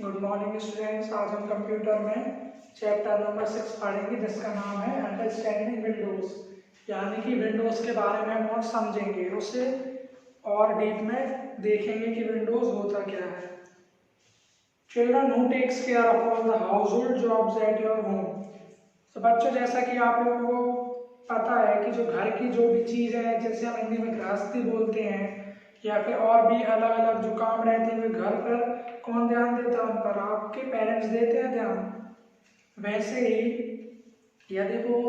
Good morning students. आज हम computer में चैप्टर नंबर 6 पढ़ेंगे जिसका नाम है अंडरस्टैंडिंग विंडोज, यानी कि विंडोज के बारे में हम और समझेंगे, उसे और डीप में देखेंगे कि विंडोज होता क्या है। Children who takes care of all the household jobs at your home. तो बच्चों, जैसा कि आप लोगों को पता है कि जो घर की जो भी चीज़ है, जैसे हम हिंदी में गृहस्थी बोलते हैं या फिर और भी अलग अलग जो काम रहते हैं घर पर कौन ध्यान देता है उन पर? आपके पेरेंट्स देते हैं ध्यान। वैसे ही यदि वो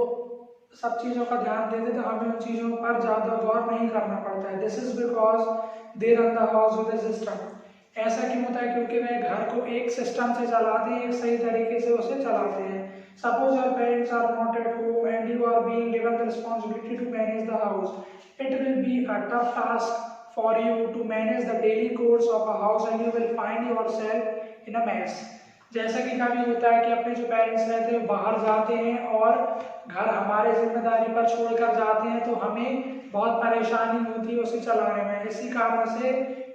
सब चीज़ों का ध्यान देते तो हमें उन चीज़ों पर ज़्यादा गौर नहीं करना पड़ता है। This is because they run the house with a system. ऐसा क्यों होता है? क्योंकि वे घर को एक सिस्टम से चलाते हैं, एक सही तरीके से उसे चलाते हैं। Suppose your parents are not at home and you are being given the responsibility to manage the house. It will be a tough task for you to manage the daily chores of a house and you will find yourself in a mess। जैसा कि कभी होता है कि अपने जो parents रहते हैं बाहर जाते हैं और घर हमारे जिम्मेदारी पर छोड़कर जाते हैं, तो हमें बहुत परेशानी होती है उसे चलाने में। इसी कारण से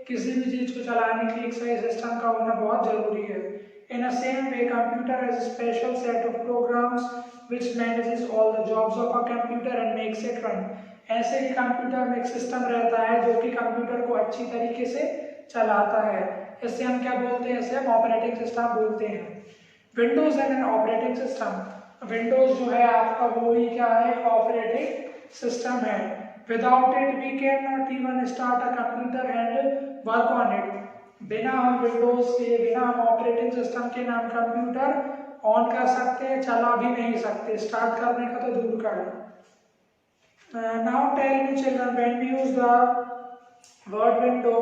किसी भी चीज़ को चलाने के लिए एक सही सिस्टम का होना बहुत जरूरी है। In the same way, computer has a special set of programs which manages all the jobs of a computer and makes it run। ऐसे ही कंप्यूटर में एक सिस्टम रहता है जो कि कंप्यूटर को अच्छी तरीके से चलाता है। इससे हम क्या बोलते हैं? इसे हम ऑपरेटिंग सिस्टम बोलते हैं। Windows and an operating system. Windows जो है आपका वो ही क्या है? ऑपरेटिंग सिस्टम है। Without it we can not even start a computer and work on it. बिना हम विंडोज के, बिना हम ऑपरेटिंग सिस्टम के नाम कंप्यूटर ऑन कर सकते हैं, चला भी नहीं सकते, स्टार्ट करने का तो दूर का है। Now tell me children, when we use the word window,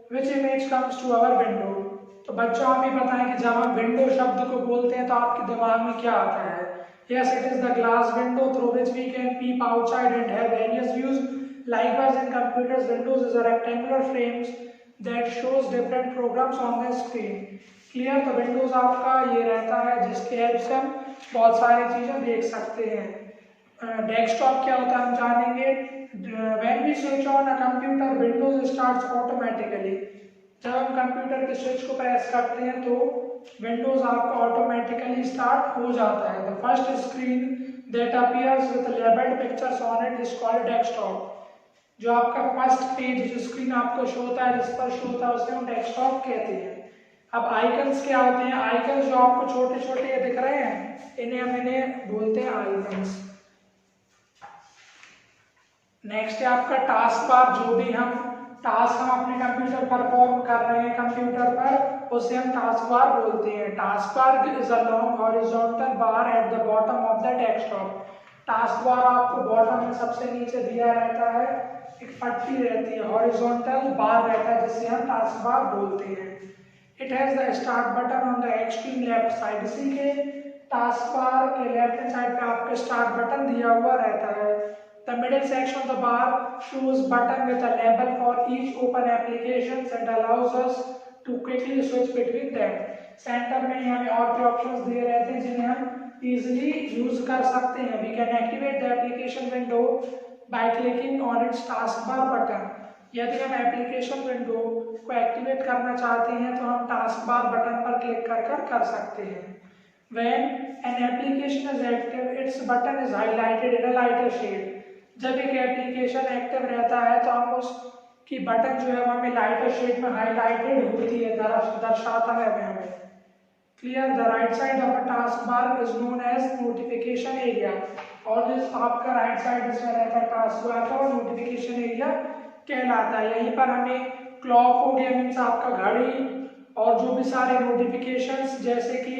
which image comes to our window? तो बच्चों आप ही बताएं कि जब हम विंडो शब्द को बोलते हैं तो आपके दिमाग में क्या आता है? Yes, it is the glass window through which we can peep outside and have various views. Likewise, in computers, windows is a rectangular frames that shows different programs on the screen. Clear? तो Windows आपका ये रहता है जिसके help से हम बहुत सारी चीजें देख सकते हैं। डेस्कटॉप क्या होता है हम जानेंगे। When we switch on a computer Windows starts automatically. जब हम कंप्यूटर के स्विच को प्रेस करते हैं तो विंडोज आपका ऑटोमेटिकली स्टार्ट हो जाता है। The first screen that appears with labelled pictures on it is called desktop. जो आपका फर्स्ट पेज जो स्क्रीन आपको शो होता है, जिस पर शो होता है, उसे हम डेस्कटॉप कहते हैं। अब आइकन्स क्या होते हैं? आइकन्स जो आपको छोटे छोटे दिख रहे हैं, इन्हें बोलते हैं आइकन्स। नेक्स्ट है आपका टास्क बार। जो भी हम टास्क हम अपने कंप्यूटर पर परफॉर्म कर रहे हैं कंप्यूटर पर, उसे हम टास्क बार बोलते हैं। Task bar is a long horizontal bar at the bottom of the desktop. Task bar आपको बॉटम में सबसे नीचे दिया रहता है, एक पट्टी रहती है, हॉरिजॉन्टल बार रहता है जिसे हम टास्क बार बोलते हैं। It has the start button on the extreme left side. इसी के टास्क बार के लेफ्ट हैंड साइड पे आपको स्टार्ट बटन दिया हुआ रहता है। The middle section of the bar shows button with a label for each open applications and allows us to quickly switch between them। Centre में हमें और भी ऑप्शंस दिए रहते हैं जिन्हें हम इजीली यूज कर सकते हैं। We can activate the application window by clicking on its taskbar button। यदि हम एप्लीकेशन विंडो को एक्टिवेट करना चाहते हैं तो हम टास्क बार बटन पर क्लिक कर सकते हैं। When an application is active, its button is highlighted in a lighter shade। जब एक एप्लीकेशन एक्टिव रहता है तो हम उसकी बटन जो है हमें लाइटर शेड में हाईलाइटेड होती है, दर्शाता है हमें। Clear? The right side of a task bar is known as notification area. और जो आपका राइट साइड इसमें रहता है टास्क बार का, और नोटिफिकेशन एरिया कहलाता है। यहीं पर हमें क्लॉक हो गया, मीन्स आपका घड़ी, और जो भी सारे नोटिफिकेशंस जैसे कि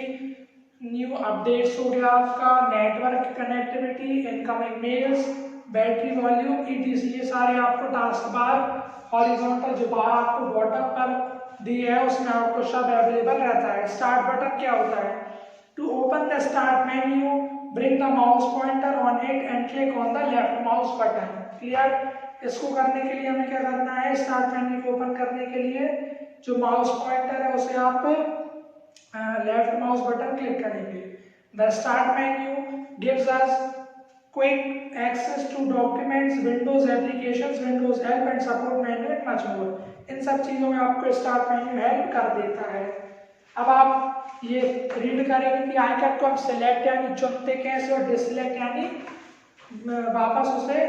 न्यू अपडेट्स हो गया, आपका network connectivity, incoming mails, battery volume, ETC, ये सारे आपको टास्क बार हॉरिजॉन्टल जो बार आपको बॉटम पर दी है उसमें आपको सब अवेलेबल रहता है। स्टार्ट बटन क्या होता है? To open the start menu bring the mouse pointer on it and click on the left mouse button. Clear? इसको करने के लिए हमें क्या करना है? स्टार्ट मेन्यू को ओपन करने के लिए जो माउस पॉइंटर है उसे आप लेफ्ट माउस बटन क्लिक करेंगे। The start menu gives us quick access to documents, Windows applications, Windows help and support menu and much more। इन सब चीज़ों में आपको स्टार्ट मेन्यू हेल्प कर देता है। अब आप ये रीड करेंगे कि आइकन को हम सिलेक्ट यानी चुनते कैसे और डिसलेक्ट यानी वापस उसे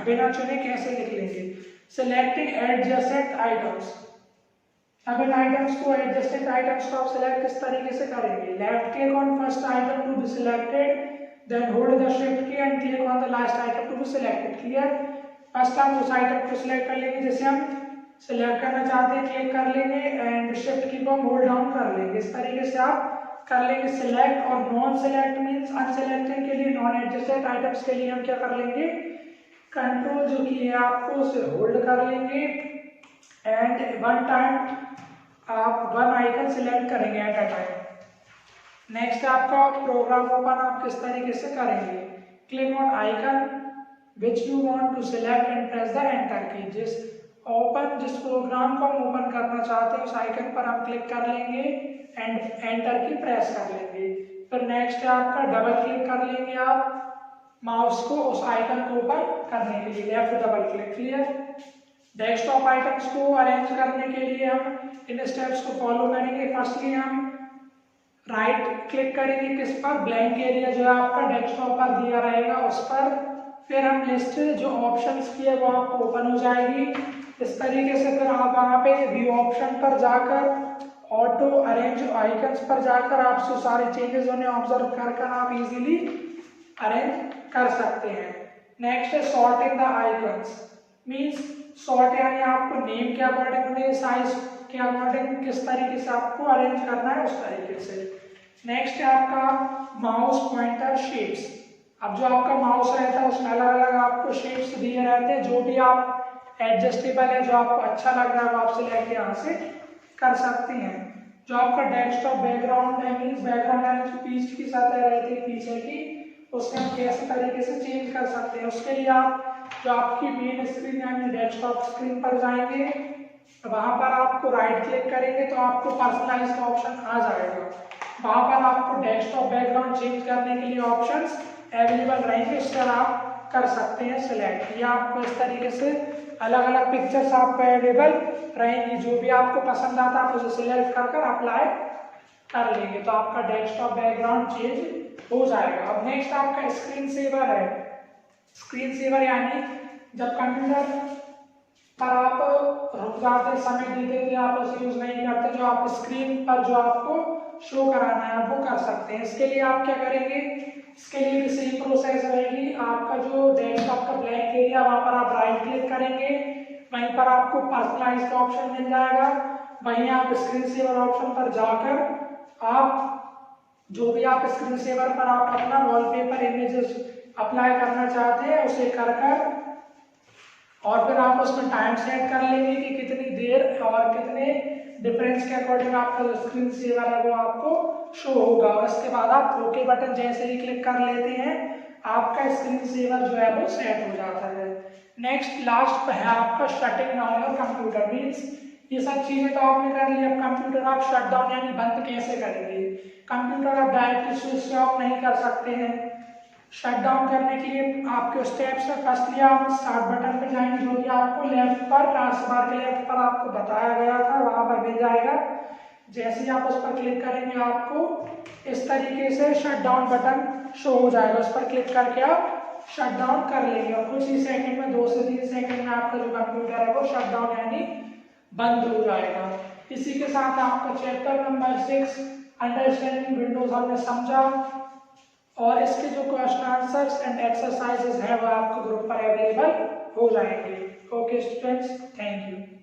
बिना चुने कैसे लिख लेंगे। सिलेक्टिंग एडजेसेंट आइटम्स, अब इन आइटम्स को एडजेसेंट आइटम्स को आप सिलेक्ट किस तरीके से करेंगे। Left click on first item to be selected, then hold the shift key and click on the last item to be selected. Clear, first हम उस आइटम को सिलेक्ट कर लेंगे जैसे हम सिलेक्ट करना चाहते हैं, क्लिक कर लेंगे एंड शिफ्ट की को हम होल्ड डाउन कर लेंगे। इस तरीके से आप कर लेंगे सिलेक्ट। और नॉन सिलेक्ट मीन्स अनसिलेक्टेड के लिए, नॉन एडजस्टेड आइटम्स के लिए हम क्या कर लेंगे, कंट्रोल जो की है आपको उसे होल्ड कर लेंगे एंड वन टाइम आप वन आइकन सिलेक्ट करेंगे एट अ टाइम। नेक्स्ट आपका प्रोग्राम ओपन आप किस तरीके से करेंगे, click on icon which you want to select and press the enter key. जिस प्रोग्राम को हम ओपन करना चाहते हैं उस आइकन पर हम क्लिक कर लेंगे एंड एंटर की प्रेस कर लेंगे। फिर नेक्स्ट आपका डबल क्लिक कर लेंगे आप माउस को उस आइकन को ओपन करने के लिए, left double click. Clear, desktop items को अरेंज करने के लिए हम इन स्टेप्स को फॉलो करेंगे। फर्स्टली हम राइट क्लिक करेंगे किस पर, ब्लैंक एरिया जो आपका डेस्कटॉप पर दिया रहेगा उस पर। फिर हम लिस्ट जो ऑप्शंस की है वो आपको ओपन हो जाएगी इस तरीके से। फिर आप वहाँ पे व्यू ऑप्शन पर जाकर ऑटो अरेंज आइकन्स पर जाकर आप जो सारे चेंजेस उन्हें ऑब्जर्व कर आप इजीली अरेंज कर सकते हैं। नेक्स्ट है sorting the icons, means sort यानी आपको नेम के अकॉर्डिंग उन्हें साइज के अकॉर्डिंग किस तरीके से आपको अरेंज करना है उस तरीके से। नेक्स्ट है आपका माउस पॉइंटर शेप्स। अब जो आपका माउस रहता है उसमें अलग अलग आपको शेप्स दिए रहते हैं, जो भी आप एडजस्टेबल है, जो आपको अच्छा लग रहा है वो आप सिलेक्ट यहाँ से कर सकते हैं। जो आपका डेस्कटॉप बैकग्राउंड है, मींस बैकग्राउंड यानी जो पीछे की सतह रहती है पीछे की, उससे हम कैसे तरीके से चेंज कर सकते हैं। उसके लिए आप जो आपकी मेन स्क्रीन यानी डेस्कटॉप स्क्रीन पर जाएंगे, वहां पर आपको राइट क्लिक करेंगे तो आपको पर्सनलाइज का ऑप्शन आ जाएगा। वहां पर आपको डेस्कटॉप बैकग्राउंड चेंज करने के लिए ऑप्शंस अवेलेबल रहेंगे, उससे आप कर सकते हैं सिलेक्ट। ये आपको इस तरीके से अलग अलग पिक्चर्स आपको अवेलेबल रहेंगी, जो भी आपको पसंद आता है आप उसे सिलेक्ट कर अप्लाई कर लेंगे तो आपका डेस्कटॉप बैकग्राउंड चेंज हो जाएगा। अब नेक्स्ट आपका स्क्रीन सेवर है। स्क्रीन सेवर यानी जब कंप्यूटर पर आप रुक जाते, समय देते थे, आप उसे यूज नहीं करते, जो आप स्क्रीन पर जो आपको शो कराना है वो कर सकते हैं। इसके लिए आप क्या करेंगे, इसके लिए भी सेम प्रोसेस रहेगी। आपका जो डेस्कटॉप का ब्लैंक एरिया वहां पर आप राइट क्लिक करेंगे, वहीं पर आपको पर्सनलाइज का ऑप्शन मिल जाएगा। वहीं आप स्क्रीन सेवर ऑप्शन पर जाकर आप जो भी आप स्क्रीन सेवर पर आप अपना वॉलपेपर इमेजेस अप्लाई करना चाहते हैं उसे कर और फिर आप उसमें टाइम सेट कर लेंगे कि कितनी देर और कितने डिफरेंस के अकॉर्डिंग आपका जो स्क्रीन सेवर है वो आपको शो होगा। और इसके बाद आप ओके बटन जैसे ही क्लिक कर लेते हैं आपका स्क्रीन सेवर जो है वो सेट हो जाता है। नेक्स्ट लास्ट है आपका shutting down your computer, means ये सब चीजें तो आपने कर ली। अब कंप्यूटर आप शट डाउन यानी बंद कैसे करेंगे। कंप्यूटर आप डायरेक्टली स्विच ऑफ नहीं कर सकते हैं। शट डाउन करने के लिए आपके स्टेप्स है, फर्स्टली आप स्टार्ट बटन पे जाएंगे जो कि आपको लेफ्ट पर टास्कबार के लेफ्ट पर आपको बताया गया था वहां पर मिल जाएगा। जैसे ही आप उस पर क्लिक करेंगे आपको इस तरीके से शट डाउन बटन शो हो जाएगा, उस पर क्लिक करके आप शट डाउन कर लेंगे और कुछ ही सेकंड में 2 से 3 सेकंड में आपका जो कंप्यूटर है वो शट डाउन यानी बंद हो जाएगा। इसी के साथ आपका चैप्टर नंबर 6 अंडरस्टैंडिंग विंडोज हमने समझा और इसके जो क्वेश्चन आंसर्स एंड एक्सरसाइजेस हैं वो आपको ग्रुप पर अवेलेबल हो जाएंगे। Okay students, thank you.